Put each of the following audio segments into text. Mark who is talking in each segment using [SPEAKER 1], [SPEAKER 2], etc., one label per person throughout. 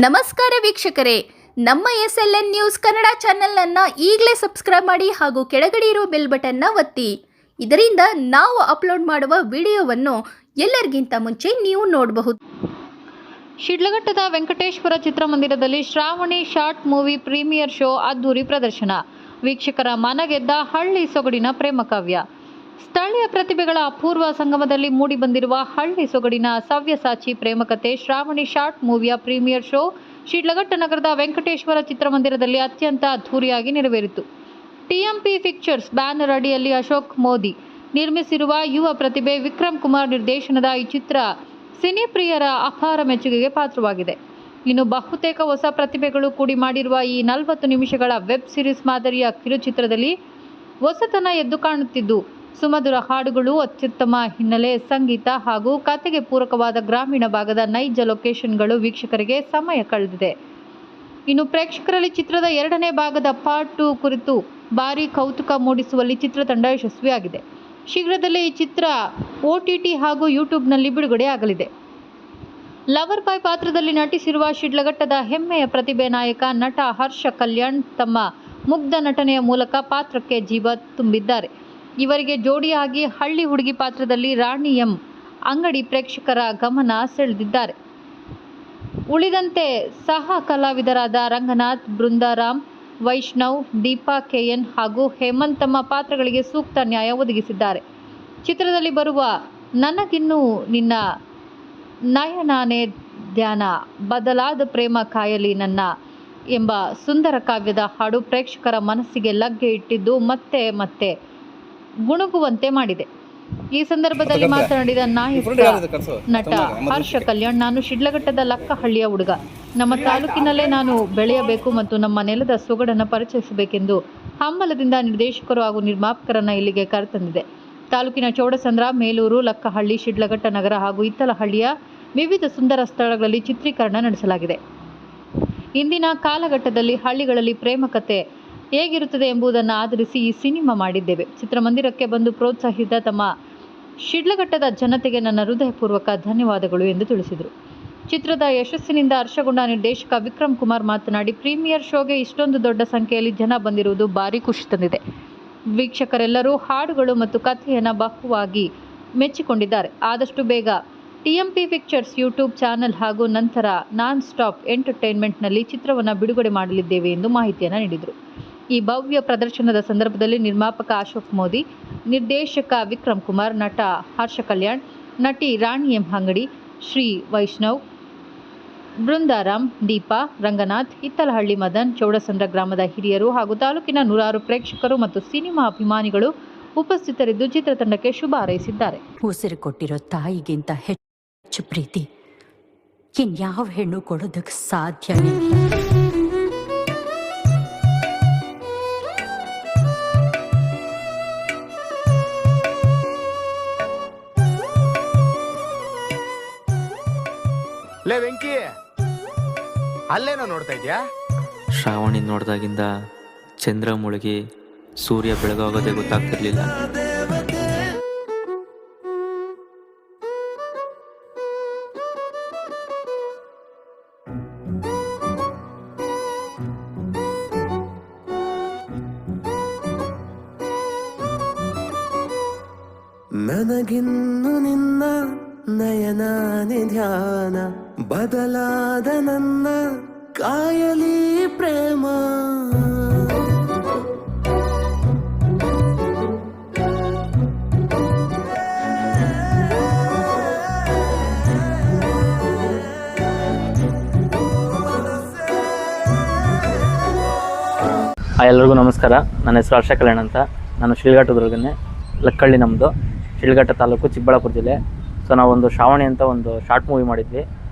[SPEAKER 1] ನಮಸ್ಕಾರ ವೀಕ್ಷಕರೇ, ನಮ್ಮ SLN ನ್ಯೂಸ್ ಕನ್ನಡ ಚಾನೆಲ್ನ ಈಗಲೇ ಸಬ್ಸ್ಕ್ರೈಬ್ ಮಾಡಿ ಹಾಗೂ ಕೆಳಗಡೆ ಇರೋ ಬೆಲ್ ಬಟನ್ನ ಒತ್ತಿ. ಇದರಿಂದ ನಾವು ಅಪ್ಲೋಡ್ ಮಾಡುವ ವಿಡಿಯೋವನ್ನು ಎಲ್ಲರಿಗಿಂತ ಮುಂಚೆ ನೀವು ನೋಡಬಹುದು.
[SPEAKER 2] ಶಿಡ್ಲಘಟ್ಟದ ವೆಂಕಟೇಶ್ವರ ಚಿತ್ರಮಂದಿರದಲ್ಲಿ Shravani short movie premiere show ಅದ್ದೂರಿ ಪ್ರದರ್ಶನ. ವೀಕ್ಷಕರ ಮನಗೆದ್ದ ಹಳ್ಳಿ ಸೊಗಡಿನ ಪ್ರೇಮಕಾವ್ಯ. ಸ್ಥಳೀಯ ಪ್ರತಿಭೆಗಳ ಅಪೂರ್ವ ಸಂಗಮದಲ್ಲಿ ಮೂಡಿಬಂದಿರುವ ಹಳ್ಳಿ ಸೊಗಡಿನ ಸವ್ಯಸಾಚಿ ಪ್ರೇಮಕತೆ ಶ್ರಾವಣಿ ಶಾರ್ಟ್ ಮೂವಿಯ ಪ್ರೀಮಿಯರ್ ಶೋ ಶಿಡ್ಲಘಟ್ಟ ನಗರದ ವೆಂಕಟೇಶ್ವರ ಚಿತ್ರಮಂದಿರದಲ್ಲಿ ಅತ್ಯಂತ ಅದ್ಧೂರಿಯಾಗಿ ನೆರವೇರಿತು. TMP ಪಿಕ್ಚರ್ಸ್ ಬ್ಯಾನರ್ ಅಡಿಯಲ್ಲಿ ಅಶೋಕ್ ಮೋದಿ ನಿರ್ಮಿಸಿರುವ ಯುವ ಪ್ರತಿಭೆ ವಿಕ್ರಮ್ ಕುಮಾರ್ ನಿರ್ದೇಶನದ ಈ ಚಿತ್ರ ಸಿನಿಪ್ರಿಯರ ಅಪಾರ ಮೆಚ್ಚುಗೆಗೆ ಪಾತ್ರವಾಗಿದೆ. ಇನ್ನು ಬಹುತೇಕ ಹೊಸ ಪ್ರತಿಭೆಗಳು ಕೂಡಿ ಮಾಡಿರುವ ಈ 40 ನಿಮಿಷಗಳ ವೆಬ್ ಸಿರೀಸ್ ಮಾದರಿಯ ಕಿರುಚಿತ್ರದಲ್ಲಿ ಹೊಸತನ ಎದ್ದು ಕಾಣುತ್ತಿದ್ದು, ಸುಮಧುರ ಹಾಡುಗಳು, ಅತ್ಯುತ್ತಮ ಹಿನ್ನೆಲೆ ಸಂಗೀತ ಹಾಗೂ ಕಥೆಗೆ ಪೂರಕವಾದ ಗ್ರಾಮೀಣ ಭಾಗದ ನೈಜ ಲೊಕೇಶನ್ಗಳು ವೀಕ್ಷಕರಿಗೆ ಸಮಯ ಕಳೆದಿದೆ. ಇನ್ನು ಪ್ರೇಕ್ಷಕರಲ್ಲಿ ಚಿತ್ರದ 2ನೇ ಭಾಗದ ಪಾರ್ಟ್ 2 ಕುರಿತು ಭಾರೀ ಕೌತುಕ ಮೂಡಿಸುವಲ್ಲಿ ಚಿತ್ರತಂಡ ಯಶಸ್ವಿಯಾಗಿದೆ. ಶೀಘ್ರದಲ್ಲೇ ಈ ಚಿತ್ರ OTT ಹಾಗೂ ಯೂಟ್ಯೂಬ್ನಲ್ಲಿ ಬಿಡುಗಡೆಯಾಗಲಿದೆ. ಲವರ್ ಬಾಯ್ ಪಾತ್ರದಲ್ಲಿ ನಟಿಸಿರುವ ಶಿಡ್ಲಘಟ್ಟದ ಹೆಮ್ಮೆಯ ಪ್ರತಿಭೆ ನಾಯಕ ನಟ ಹರ್ಷ ಕಲ್ಯಾಣ್ ತಮ್ಮ ಮುಗ್ಧ ನಟನೆಯ ಮೂಲಕ ಪಾತ್ರಕ್ಕೆ ಜೀವ ತುಂಬಿದ್ದಾರೆ. ಇವರಿಗೆ ಜೋಡಿಯಾಗಿ ಹಳ್ಳಿ ಹುಡುಗಿ ಪಾತ್ರದಲ್ಲಿ ರಾಣಿ ಎಂ ಅಂಗಡಿ ಪ್ರೇಕ್ಷಕರ ಗಮನ ಸೆಳೆದಿದ್ದಾರೆ. ಉಳಿದಂತೆ ಸಹ ಕಲಾವಿದರಾದ ರಂಗನಾಥ್, ಬೃಂದಾರಾಮ್, ವೈಷ್ಣವ್, ದೀಪಾ KN ಹಾಗೂ ಹೇಮಂತ್ ತಮ್ಮ ಪಾತ್ರಗಳಿಗೆ ಸೂಕ್ತ ನ್ಯಾಯ ಒದಗಿಸಿದ್ದಾರೆ. ಚಿತ್ರದಲ್ಲಿ ಬರುವ ನನಗಿನ್ನೂ ನಿನ್ನ ನಯನಾನೇ ಧ್ಯಾನ, ಬದಲಾದ ಪ್ರೇಮ ಕಾಯಲಿ ನನ್ನ ಎಂಬ ಸುಂದರ ಕಾವ್ಯದ ಹಾಡು ಪ್ರೇಕ್ಷಕರ ಮನಸ್ಸಿಗೆ ಲಗ್ಗೆ ಇಟ್ಟಿದ್ದು ಮತ್ತೆ ಮತ್ತೆ ಗುಣುಗುವಂತೆ ಮಾಡಿದೆ. ಈ ಸಂದರ್ಭದಲ್ಲಿ ಮಾತನಾಡಿದ ನಾಯಕ ನಟ ಹರ್ಷ ಕಲ್ಯಾಣ್, ನಾನು ಶಿಡ್ಲಘಟ್ಟದ ಲಕ್ಕಹಳ್ಳಿಯ ಹುಡುಗ. ನಮ್ಮ ತಾಲೂಕಿನಲ್ಲೇ ನಾನು ಬೆಳೆಯಬೇಕು ಮತ್ತು ನಮ್ಮ ನೆಲದ ಸೊಗಡನ್ನು ಪರಿಚಯಿಸಬೇಕೆಂದು ಹಂಬಲದಿಂದ ನಿರ್ದೇಶಕರು ಹಾಗೂ ನಿರ್ಮಾಪಕರನ್ನ ಇಲ್ಲಿಗೆ ಕರೆತಂದಿದೆ. ತಾಲೂಕಿನ ಚೌಡಸಂದ್ರ, ಮೇಲೂರು, ಲಕ್ಕಹಳ್ಳಿ, ಶಿಡ್ಲಘಟ್ಟ ನಗರ ಹಾಗೂ ಇತ್ತಲಹಳ್ಳಿಯ ವಿವಿಧ ಸುಂದರ ಸ್ಥಳಗಳಲ್ಲಿ ಚಿತ್ರೀಕರಣ ನಡೆಸಲಾಗಿದೆ. ಇಂದಿನ ಕಾಲಘಟ್ಟದಲ್ಲಿ ಹಳ್ಳಿಗಳಲ್ಲಿ ಪ್ರೇಮಕತೆ ಹೇಗಿರುತ್ತದೆ ಎಂಬುದನ್ನು ಆಧರಿಸಿ ಈ ಸಿನಿಮಾ ಮಾಡಿದ್ದೇವೆ. ಚಿತ್ರಮಂದಿರಕ್ಕೆ ಬಂದು ಪ್ರೋತ್ಸಾಹಿಸಿದ ತಮ್ಮ ಶಿಡ್ಲಘಟ್ಟದ ಜನತೆಗೆ ನನ್ನ ಹೃದಯಪೂರ್ವಕ ಧನ್ಯವಾದಗಳು ಎಂದು ತಿಳಿಸಿದರು. ಚಿತ್ರದ ಯಶಸ್ಸಿನಿಂದ ಹರ್ಷಗೊಂಡ ನಿರ್ದೇಶಕ ವಿಕ್ರಮ್ ಕುಮಾರ್ ಮಾತನಾಡಿ, ಪ್ರೀಮಿಯರ್ ಶೋಗೆ ಇಷ್ಟೊಂದು ದೊಡ್ಡ ಸಂಖ್ಯೆಯಲ್ಲಿ ಜನ ಬಂದಿರುವುದು ಭಾರಿ ಖುಷಿ ತಂದಿದೆ. ವೀಕ್ಷಕರೆಲ್ಲರೂ ಹಾಡುಗಳು ಮತ್ತು ಕಥೆಯನ್ನು ಬಹುವಾಗಿ ಮೆಚ್ಚಿಕೊಂಡಿದ್ದಾರೆ. ಆದಷ್ಟು ಬೇಗ TMP ಪಿಕ್ಚರ್ಸ್ ಯೂಟ್ಯೂಬ್ ಚಾನೆಲ್ ಹಾಗೂ ನಂತರ ನಾನ್ ಸ್ಟಾಪ್ ಎಂಟರ್ಟೈನ್ಮೆಂಟ್ನಲ್ಲಿ ಚಿತ್ರವನ್ನು ಬಿಡುಗಡೆ ಮಾಡಲಿದ್ದೇವೆ ಎಂದು ಮಾಹಿತಿಯನ್ನು ನೀಡಿದರು. ಈ ಭವ್ಯ ಪ್ರದರ್ಶನದ ಸಂದರ್ಭದಲ್ಲಿ ನಿರ್ಮಾಪಕ ಅಶೋಕ್ ಮೋದಿ, ನಿರ್ದೇಶಕ ವಿಕ್ರಮ್ ಕುಮಾರ್, ನಟ ಹರ್ಷ ಕಲ್ಯಾಣ್, ನಟಿ ರಾಣಿ ಎಂ ಅಂಗಡಿ, ಶ್ರೀ ವೈಷ್ಣವ್, ಬೃಂದಾರಾಮ್, ದೀಪಾ, ರಂಗನಾಥ್, ಇತ್ತಲಹಳ್ಳಿ ಮದನ್, ಚೌಡಸಂದ್ರ ಗ್ರಾಮದ ಹಿರಿಯರು ಹಾಗೂ ತಾಲೂಕಿನ ನೂರಾರು ಪ್ರೇಕ್ಷಕರು ಮತ್ತು ಸಿನಿಮಾ ಅಭಿಮಾನಿಗಳು ಉಪಸ್ಥಿತರಿದ್ದು ಚಿತ್ರತಂಡಕ್ಕೆ ಶುಭ ಹಾರೈಸಿದ್ದಾರೆ.
[SPEAKER 3] ಉಸಿರು ಕೊಟ್ಟಿರೋ ತಾಯಿಗಿಂತ ಹೆಚ್ಚು ಪ್ರೀತಿ ಇನ್ಯಾವ ಹೆಣ್ಣು ಕೊಡೋದಕ್ಕೆ ಸಾಧ್ಯನೇ ಇಲ್ಲ.
[SPEAKER 4] ಲೇ ವೆಂಕಿ, ಅಲ್ಲೇನೋ ನೋಡ್ತಾ ಇದ್ಯಾ?
[SPEAKER 5] ಶ್ರಾವಣಿ ನೋಡ್ದಾಗಿಂದ ಚಂದ್ರ ಮುಳುಗಿ ಸೂರ್ಯ ಬೆಳಗಾಗೋದೇ ಗೊತ್ತಾಗ್ತಿರ್ಲಿಲ್ಲ.
[SPEAKER 6] ನನಗಿನ್ನು ನಿನ್ನ ನಯನಾನೆ ಧ್ಯಾನ, ಬದಲಾದ ನನ್ನ ಕಾಯಲಿ ಪ್ರೇಮ.
[SPEAKER 7] ಎಲ್ಲರಿಗೂ ನಮಸ್ಕಾರ. ನನ್ನ ಹೆಸರು ಹರ್ಷ ಕಲ್ಯಾಣ್ ಅಂತ. ನಾನು ಶಿಡ್ಲಘಟ್ಟದೊಳಗನೆ, ಲಕ್ಕಹಳ್ಳಿ ನಮ್ಮದು, ಶಿಡ್ಲಘಟ್ಟ ತಾಲೂಕು, ಚಿಕ್ಕಬಳ್ಳಾಪುರ ಜಿಲ್ಲೆ. ಸೊ ನಾವೊಂದು ಶ್ರಾವಣಿ ಅಂತ ಒಂದು ಶಾರ್ಟ್ ಮೂವಿ ಮಾಡಿದ್ವಿ.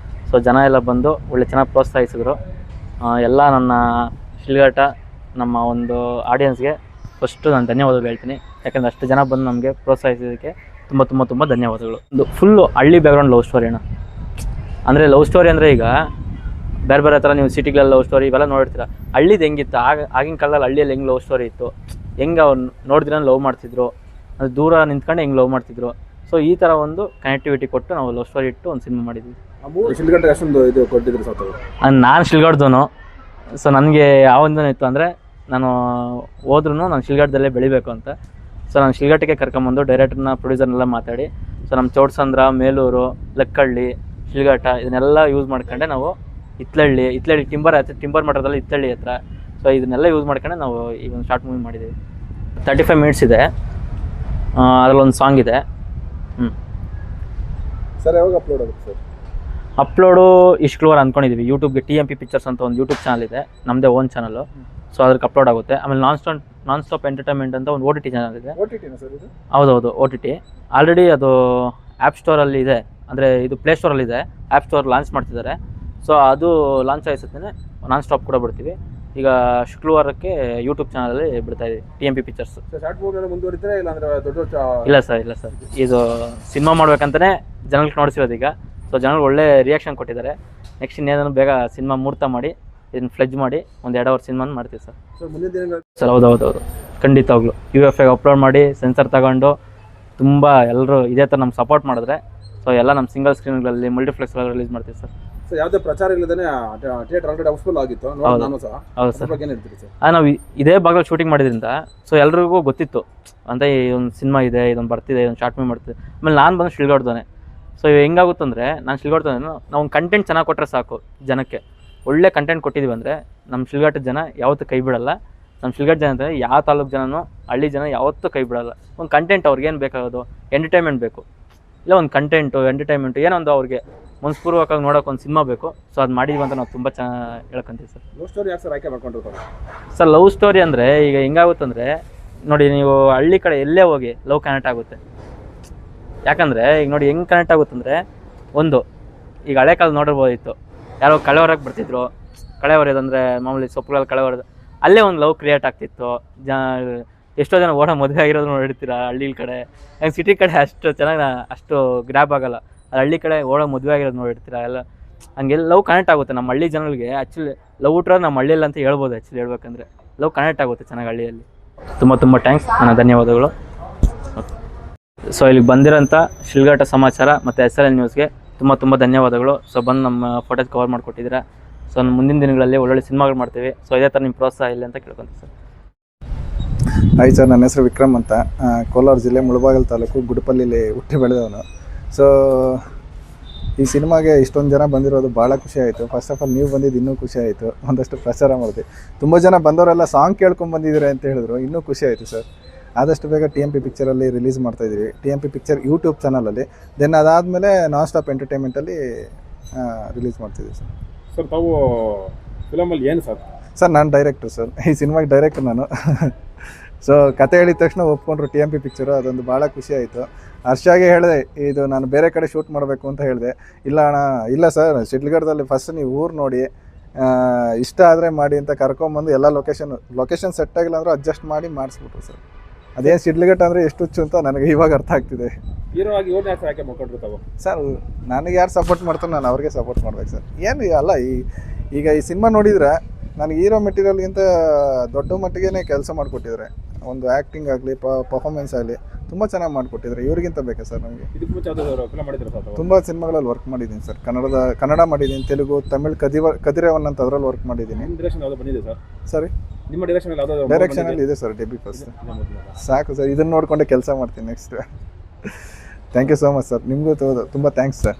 [SPEAKER 7] ಸೊ ಜನ ಎಲ್ಲ ಬಂದು ಒಳ್ಳೆ ಚೆನ್ನಾಗಿ ಪ್ರೋತ್ಸಾಹಿಸಿದ್ರು. ಎಲ್ಲ ನನ್ನ ಶಿಡ್ಲಘಟ್ಟ ನಮ್ಮ ಒಂದು ಆಡಿಯನ್ಸ್ಗೆ ಫಸ್ಟು ನಾನು ಧನ್ಯವಾದಗಳು ಹೇಳ್ತೀನಿ. ಯಾಕಂದರೆ ಅಷ್ಟು ಜನ ಬಂದು ನಮಗೆ ಪ್ರೋತ್ಸಾಹಿಸೋದಕ್ಕೆ ತುಂಬ ತುಂಬ ತುಂಬ ಧನ್ಯವಾದಗಳು. ಒಂದು ಫುಲ್ಲು ಹಳ್ಳಿ ಬ್ಯಾಕ್ಗ್ರೌಂಡ್ ಲವ್ ಸ್ಟೋರಿ ಅಣ್ಣ. ಅಂದರೆ ಲವ್ ಸ್ಟೋರಿ ಅಂದರೆ ಈಗ ಬೇರೆ ಬೇರೆ ಥರ ನೀವು ಸಿಟಿಗಳಲ್ಲಿ ಲವ್ ಸ್ಟೋರಿ ಇವೆಲ್ಲ ನೋಡಿರ್ತೀರ. ಹಳ್ಳಿದು ಹೆಂಗಿತ್ತು, ಆಗಿನ ಕಾಲದಲ್ಲಿ ಹಳ್ಳಿಯಲ್ಲಿ ಹೆಂಗೆ ಲವ್ ಸ್ಟೋರಿ ಇತ್ತು, ಹೆಂಗೆ ಅವ್ರು ನೋಡಿದ್ರೆ ಲವ್ ಮಾಡ್ತಿದ್ರು, ಅದು ದೂರ ನಿಂತ್ಕೊಂಡು ಹೆಂಗೆ ಲವ್ ಮಾಡ್ತಿದ್ರು. ಸೊ ಈ ಥರ ಒಂದು ಕನೆಕ್ಟಿವಿಟಿ ಕೊಟ್ಟು ನಾವು ಲವ್ ಸ್ಟೋರಿ ಇಟ್ಟು ಒಂದು ಸಿನಿಮಾ ಮಾಡಿದ್ವಿ.
[SPEAKER 8] ಶಿಲ್ಘಟ್ಟ ಅಷ್ಟೊಂದು ಇದು ಕೊಟ್ಟಿದ್ರು ಸರ್ ತಾವು?
[SPEAKER 7] ನಾನು ಶಿಲ್ಘಟ್ಟದವನು. ಸೊ ನನಗೆ ಯಾವೊಂದೂ ಇತ್ತು ಅಂದರೆ ನಾನು ಹೋದ್ರೂ ನಾನು ಶಿಲ್ಘಟ್ಟದಲ್ಲೇ ಬೆಳಿಬೇಕು ಅಂತ. ಸೊ ನಾನು ಶಿಲ್ಘಟ್ಟಕ್ಕೆ ಕರ್ಕೊಂಬಂದು ಡೈರೆಕ್ಟರ್ನ ಪ್ರೊಡ್ಯೂಸರ್ನೆಲ್ಲ ಮಾತಾಡಿ ಸೊ ನಮ್ಮ ಚೌಡಸಂದ್ರ, ಮೇಲೂರು, ಲಕ್ಕಳ್ಳಿ, ಶಿಲ್ಘಟ್ಟ ಇದನ್ನೆಲ್ಲ ಯೂಸ್ ಮಾಡ್ಕೊಂಡೆ ನಾವು ಇತ್ಲಳ್ಳಿ ಟಿಂಬರ್ ಮಠದಲ್ಲಿ ಇತ್ಲಳ್ಳಿ ಹತ್ರ. ಸೊ ಇದನ್ನೆಲ್ಲ ಯೂಸ್ ಮಾಡ್ಕೊಂಡೆ ನಾವು ಈಗ ಒಂದು ಶಾರ್ಟ್ ಮೂವಿ ಮಾಡಿದ್ದೀವಿ. 35 ಮಿನಿಟ್ಸ್ ಇದೆ, ಅದರಲ್ಲೊಂದು ಸಾಂಗ್ ಇದೆ.
[SPEAKER 8] ಸರ್ ಯಾವಾಗ ಅಪ್ಲೋಡ್ ಆಗುತ್ತೆ ಸರ್?
[SPEAKER 7] ಅಪ್ಲೋಡು ಇಷ್ಟು ಅಂದ್ಕೊಂಡಿದ್ದೀವಿ. ಯೂಟ್ಯೂಬ್ಗೆ TMP ಪಿಕ್ಚರ್ಸ್ ಅಂತ ಒಂದು ಯೂಟ್ಯೂಬ್ ಚಾನಲ್ ಇದೆ, ನಮ್ಮದೇ ಓನ್ ಚಾನಲು. ಸೊ ಅದಕ್ಕೆ ಅಪ್ಲೋಡ್ ಆಗುತ್ತೆ. ಆಮೇಲೆ ನಾನ್ ಸ್ಟಾಪ್ ಎಂಟರ್ಟೈನ್ಮೆಂಟ್ ಅಂತ ಒಂದು OTT ಚಾನಲ್ ಇದೆ.
[SPEAKER 8] OTT ಸರ್ ಇದು? ಹೌದು
[SPEAKER 7] OTT. ಆಲ್ರೆಡಿ ಅದು ಆ್ಯಪ್ ಸ್ಟೋರಲ್ಲಿ ಇದೆ, ಅಂದರೆ ಇದು ಪ್ಲೇಸ್ಟೋರಲ್ಲಿ ಇದೆ. ಆ್ಯಪ್ ಸ್ಟೋರ್ ಲಾಂಚ್ ಮಾಡ್ತಿದ್ದಾರೆ. ಸೊ ಅದು ಲಾಂಚ್ ಆಗಿಸುತ್ತೇ ನಾನ್ ಸ್ಟಾಪ್ ಕೂಡ ಬಿಡ್ತೀವಿ. ಈಗ ಶುಕ್ರವಾರಕ್ಕೆ ಯೂಟ್ಯೂಬ್ ಚಾನಲಲ್ಲಿ ಬಿಡ್ತಾ ಇದ್ದೀವಿ TMP ಪಿಕ್ಚರ್ಸ್.
[SPEAKER 8] ಶಾರ್ಟ್ ಮೂವಿ ಮುಂದುವರಿತಾರೆ ಇಲ್ಲ ಅಂದರೆ
[SPEAKER 7] ಇಲ್ಲ ಸರ್ ಇದು ಸಿನಿಮಾ ಮಾಡ್ಬೇಕಂತಲೇ ಜನಗಳಿಗೆ ನೋಡಿಸಿರೋದು ಈಗ. ಸೊ ಜನಗಳು ಒಳ್ಳೆ ರಿಯಾಕ್ಷನ್ ಕೊಟ್ಟಿದ್ದಾರೆ. ನೆಕ್ಸ್ಟ್ ಇನ್ನೇನೋ ಬೇಗ ಸಿನಿಮಾ ಮುಹೂರ್ತ ಮಾಡಿ ಇದನ್ನು ಫ್ಲೆಜ್ ಮಾಡಿ ಒಂದು 2 ಅವರ್ ಸಿನಿಮಾನ ಮಾಡ್ತೀವಿ ಸರ್.
[SPEAKER 8] ಮುಂದಿನ ದಿನಗಳು
[SPEAKER 7] ಸರ್ ಹೌದು ಖಂಡಿತವಾಗ್ಲು UFAಗೆ ಅಪ್ಲೋಡ್ ಮಾಡಿ ಸೆನ್ಸರ್ ತಗೊಂಡು ತುಂಬ ಎಲ್ಲರೂ ಇದೇ ಥರ ನಮ್ಗೆ ಸಪೋರ್ಟ್ ಮಾಡಿದ್ರೆ ಸೊ ಎಲ್ಲ ನಮ್ಮ ಸಿಂಗಲ್ ಸ್ಕ್ರೀನ್ಗಳಲ್ಲಿ ಮಲ್ಟಿಪ್ಲೆಕ್ಸ್ಗಳಲ್ಲಿ ರಿಲೀಸ್ ಮಾಡ್ತೀವಿ ಸರ್.
[SPEAKER 8] ಸೊ ಯಾವುದೇ ಪ್ರಚಾರ ಇಲ್ಲದೇ ಥಿಯೇಟರ್ ಆಲ್ರೆಡಿ ಹೌಸ್ಫುಲ್ ಆಗಿತ್ತು. ನಾನು ಸಹ
[SPEAKER 7] ಹೌದು ಸರ್.
[SPEAKER 8] ಏನು ಹೇಳ್ತೀರಿ ಸರ್?
[SPEAKER 7] ನಾವು ಇದೇ ಭಾಗದಲ್ಲಿ ಶೂಟಿಂಗ್ ಮಾಡಿದ್ರಿಂದ ಸೊ ಎಲ್ರಿಗೂ ಗೊತ್ತಿತ್ತು ಅಂತ ಇದೊಂದು ಸಿನಿಮಾ ಇದೆ, ಇದೊಂದು ಬರ್ತಿದೆ, ಇದೊಂದು ಶಾರ್ಟ್ ಮೂವಿ ಮಾಡ್ತಿದೆ. ಆಮೇಲೆ ನಾನು ಬಂದು ಶಿಲ್ಘಟ್ಟದವನೇ. ಸೊ ಹೆಂಗಾಗುತ್ತಂದರೆ ನಾನು ಶಿಲ್ಘಟ್ಟದವನೇ, ನಾವು ಒಂದು ಕಂಟೆಂಟ್ ಚೆನ್ನಾಗಿ ಕೊಟ್ಟರೆ ಸಾಕು ಜನಕ್ಕೆ. ಒಳ್ಳೆ ಕಂಟೆಂಟ್ ಕೊಟ್ಟಿದ್ದೀವಿ ಅಂದರೆ ನಮ್ಮ ಶಿಲ್ಘಟ್ಟದ ಜನ ಯಾವತ್ತೂ ಕೈ ಬಿಡಲ್ಲ. ನಮ್ಮ ಶಿಲ್ಘಟ್ಟ ಜನ ಅಂದರೆ ಯಾವ ತಾಲೂಕು ಜನನೂ ಹಳ್ಳಿ ಜನ ಯಾವತ್ತೂ ಕೈ ಬಿಡಲ್ಲ. ಒಂದು ಕಂಟೆಂಟ್ ಅವ್ರಿಗೇನು ಬೇಕಾಗೋದು, ಎಂಟರ್ಟೈನ್ಮೆಂಟ್ ಬೇಕು, ಇಲ್ಲ ಒಂದು ಕಂಟೆಂಟು ಎಂಟರ್ಟೈನ್ಮೆಂಟು ಏನೊಂದು ಅವ್ರಿಗೆ ಮನಸ್ಪೂರ್ವಕವಾಗಿ ನೋಡೋಕೆ ಒಂದು ಸಿನಿಮಾ ಬೇಕು. ಸೊ ಅದು ಮಾಡಿದ್ವಿ ಅಂತ ನಾವು ತುಂಬ ಚೆನ್ನಾಗಿ ಹೇಳ್ಕೊಂತೀವಿ ಸರ್.
[SPEAKER 8] ಲವ್ ಸ್ಟೋರಿ ಯಾಕೆ ಸರ್ ಆಯ್ಕೆ ಮಾಡ್ಕೊಂಡಿರ್ತಾರೆ
[SPEAKER 7] ಸರ್? ಲವ್ ಸ್ಟೋರಿ ಅಂದರೆ ಈಗ ಹೆಂಗಾಗುತ್ತಂದರೆ ನೋಡಿ, ನೀವು ಹಳ್ಳಿ ಕಡೆ ಎಲ್ಲೇ ಹೋಗಿ ಲವ್ ಕನೆಕ್ಟ್ ಆಗುತ್ತೆ. ಯಾಕಂದರೆ ಈಗ ನೋಡಿ ಹೆಂಗೆ ಕನೆಕ್ಟ್ ಆಗುತ್ತಂದರೆ, ಒಂದು ಈಗ ಹಳೆ ಕಾಲ ನೋಡಿರ್ಬೋದಿತ್ತು, ಯಾರೋ ಕಳೆ ಹೊರಗೆ ಬರ್ತಿದ್ರು. ಕಳೆ ಹೊರೆಯೋದಂದರೆ ಮಾಮೂಲಿ ಸೊಪ್ಪುಗಳಲ್ಲಿ ಕಳೆ ಹೊರೆದು ಅಲ್ಲೇ ಒಂದು ಲವ್ ಕ್ರಿಯೇಟ್ ಆಗ್ತಿತ್ತು. ಎಷ್ಟೋ ಜನ ಮದುವೆ ಆಗಿರೋದು ನೋಡಿರ್ತೀರ ಹಳ್ಳಿ ಕಡೆ. ಹಂಗೆ ಸಿಟಿ ಕಡೆ ಅಷ್ಟು ಚೆನ್ನಾಗಿ ಅಷ್ಟು ಗ್ರ್ಯಾಬ್ ಆಗೋಲ್ಲ. ಅದು ಹಳ್ಳಿ ಕಡೆ ಮದುವೆ ಆಗಿರೋದು ನೋಡಿರ್ತೀರ ಎಲ್ಲ. ಹಂಗೆಲ್ಲ ಲವ್ ಕನೆಕ್ಟ್ ಆಗುತ್ತೆ ನಮ್ಮ ಹಳ್ಳಿ ಜನಗಳಿಗೆ. ಆ್ಯಕ್ಚುಲಿ ಲವ್ ಹುಟ್ಟಿರೋದು ನಮ್ಮ ಹಳ್ಳಿಯಲ್ಲಿ ಅಂತ ಹೇಳ್ಬೋದು. ಆ್ಯಕ್ಚುಲಿ ಹೇಳ್ಬೇಕಂದ್ರೆ ಲವ್ ಕನೆಕ್ಟ್ ಆಗುತ್ತೆ ಚೆನ್ನಾಗಿ ಹಳ್ಳಿಯಲ್ಲಿ. ತುಂಬ ಥ್ಯಾಂಕ್ಸ್, ನನ್ನ ಧನ್ಯವಾದಗಳು. ಸೊ ಇಲ್ಲಿಗೆ ಬಂದಿರೋಂಥ ಶಿಲ್ಘಟ್ಟ ಸಮಾಚಾರ ಮತ್ತು SLN ನ್ಯೂಸ್ಗೆ ತುಂಬ ಧನ್ಯವಾದಗಳು. ಸೊ ಬಂದು ನಮ್ಮ ಫೋಟೋಸ್ ಕವರ್ ಮಾಡಿಕೊಟ್ಟಿದ್ದೀರಾ. ಸೊ ಮುಂದಿನ ದಿನಗಳಲ್ಲಿ ಒಳ್ಳೊಳ್ಳೆ ಸಿನಿಮಾಗಳು ಮಾಡ್ತೀವಿ. ಸೊ ಇದೇ ಥರ ನಿಮ್ಮ ಪ್ರೋತ್ಸಾಹ ಇಲ್ಲ ಅಂತ ಕೇಳ್ಕೊಂತೀವಿ ಸರ್.
[SPEAKER 9] ಹಾಯ್ ಸರ್, ನನ್ನ ಹೆಸರು ವಿಕ್ರಮ್ ಅಂತ. ಕೋಲಾರ ಜಿಲ್ಲೆ ಮುಳಬಾಗಿಲು ತಾಲೂಕು ಗುಡಪಲ್ಲಿಲಿ ಹುಟ್ಟಿ ಬೆಳೆದವನು. ಸೊ ಈ ಸಿನಿಮಾಗೆ ಇಷ್ಟೊಂದು ಜನ ಬಂದಿರೋದು ಭಾಳ ಖುಷಿ ಆಯಿತು. ಫಸ್ಟ್ ಆಫ್ ಆಲ್ ನೀವು ಬಂದಿದ್ದು ಇನ್ನೂ ಖುಷಿ ಆಯಿತು. ಒಂದಷ್ಟು ಪ್ರಚಾರ ಮಾಡಿದೆ. ತುಂಬ ಜನ ಬಂದವರೆಲ್ಲ ಸಾಂಗ್ ಕೇಳ್ಕೊಂಡು ಬಂದಿದ್ದೀರಾ ಅಂತ ಹೇಳಿದ್ರು, ಇನ್ನೂ ಖುಷಿ ಆಯಿತು ಸರ್. ಆದಷ್ಟು ಬೇಗ TMP ಪಿಕ್ಚರಲ್ಲಿ ರಿಲೀಸ್ ಮಾಡ್ತಾಯಿದ್ದೀವಿ, TMP ಪಿಕ್ಚರ್ ಯೂಟ್ಯೂಬ್ ಚಾನಲಲ್ಲಿ. ದೆನ್ ಅದಾದಮೇಲೆ ನಾನ್ ಸ್ಟಾಪ್ ಎಂಟರ್ಟೈನ್ಮೆಂಟಲ್ಲಿ ರಿಲೀಸ್ ಮಾಡ್ತಿದ್ದೀವಿ ಸರ್.
[SPEAKER 8] ಸರ್ ತಾವು ಫಿಲಮಲ್ಲಿ ಏನು ಸರ್?
[SPEAKER 9] ಸರ್ ನಾನು ಡೈರೆಕ್ಟ್ರು ಸರ್, ಈ ಸಿನಿಮಾಗೆ ಡೈರೆಕ್ಟ್ರು ನಾನು. ಸೊ ಕತೆ ಹೇಳಿದ ತಕ್ಷಣ ಒಪ್ಕೊಂಡ್ರು TMP ಪಿಕ್ಚರು. ಅದೊಂದು ಭಾಳ ಖುಷಿ ಆಯಿತು. ಹರ್ಷಾಗೆ ಹೇಳಿದೆ, ಇದು ನಾನು ಬೇರೆ ಕಡೆ ಶೂಟ್ ಮಾಡಬೇಕು ಅಂತ ಹೇಳಿದೆ. ಇಲ್ಲ ಅಣ್ಣ, ಇಲ್ಲ ಸರ್, ಶಿಡ್ಲಘಟ್ಟದಲ್ಲಿ ಫಸ್ಟ್ ನೀವು ಊರು ನೋಡಿ ಇಷ್ಟ ಆದರೆ ಮಾಡಿ ಅಂತ ಕರ್ಕೊಂಬಂದು ಎಲ್ಲ ಲೊಕೇಶನ್ ಸೆಟ್ ಆಗಿಲ್ಲ ಅಂದರೂ ಅಡ್ಜಸ್ಟ್ ಮಾಡಿ ಮಾಡಿಸ್ಬಿಟ್ರು ಸರ್. ಅದೇನು ಶಿಡ್ಲಘಟ್ಟ ಅಂದರೆ ಎಷ್ಟು ಹುಚ್ಚು ಅಂತ ನನಗೆ ಇವಾಗ ಅರ್ಥ ಆಗ್ತಿದೆ.
[SPEAKER 8] ಹೀರೋ ಆಗಿ ಇವ್ರನ್ನ ಯಾಕೆ ಆಯ್ಕೆ ಮಾಡ್ಕೊಂಡ್ರು ತಾವು?
[SPEAKER 9] ಸರ್ ನನಗೆ ಯಾರು ಸಪೋರ್ಟ್ ಮಾಡ್ತಾರೆ ನಾನು ಅವ್ರಿಗೆ ಸಪೋರ್ಟ್ ಮಾಡ್ಬೇಕು ಸರ್. ಏನು ಅಲ್ಲ, ಈಗ ಈ ಸಿನಿಮಾ ನೋಡಿದರೆ ನನಗೆ ಹೀರೋ ಮೆಟೀರಿಯಲ್ಗಿಂತ ದೊಡ್ಡ ಮಟ್ಟಿಗೆ ಕೆಲಸ ಮಾಡಿಕೊಟ್ಟಿದ್ದಾರೆ. ಒಂದು ಆ್ಯಕ್ಟಿಂಗ್ ಆಗಲಿ, ಪರ್ಫಾರ್ಮೆನ್ಸ್ ಆಗಲಿ ತುಂಬ ಚೆನ್ನಾಗಿ ಮಾಡಿಕೊಟ್ಟಿದ್ದಾರೆ. ಇವ್ರಿಗಿಂತ ಬೇಕಾ ಸರ್ ನಮಗೆ?
[SPEAKER 8] ಇದಕ್ಕೆ ಮುಂಚೆ ಯಾವ್ದಾದ್ರು ಫಿಲಮ್ ಮಾಡಿದ್ರು ಸರ್?
[SPEAKER 9] ತುಂಬ ಸಿನಿಮಾಗಳಲ್ಲಿ ವರ್ಕ್ ಮಾಡಿದ್ದೀನಿ ಸರ್. ಕನ್ನಡ ಮಾಡಿದ್ದೀನಿ, ತೆಲುಗು, ತಮಿಳ್, ಕದಿರೇವನ್ ಅಂತ ಅದರಲ್ಲಿ ವರ್ಕ್ ಮಾಡಿದ್ದೀನಿ.
[SPEAKER 8] ನಿಮ್ಮ ಡೈರೆಕ್ಷನ್ ಯಾವುದು ಬಂದಿದೆ ಸರ್?
[SPEAKER 9] ಸರಿ,
[SPEAKER 8] ನಿಮ್ಮ ಡೈರೆಕ್ಷನಲ್ಲಿ ಯಾವ್ದಾದ್ರು
[SPEAKER 9] ಡೈರೆಕ್ಷನಲ್ಲಿ ಇದೆ ಸರ್. ಡೆಬ್ಯೂ ಫಸ್ಟ್ ಸಾಕು ಸರ್, ಇದನ್ನು ನೋಡಿಕೊಂಡೆ ಕೆಲಸ ಮಾಡ್ತೀನಿ next. Thank you so much sir. ನಿಮಗೂ ತುಂಬ ಥ್ಯಾಂಕ್ಸ್ ಸರ್.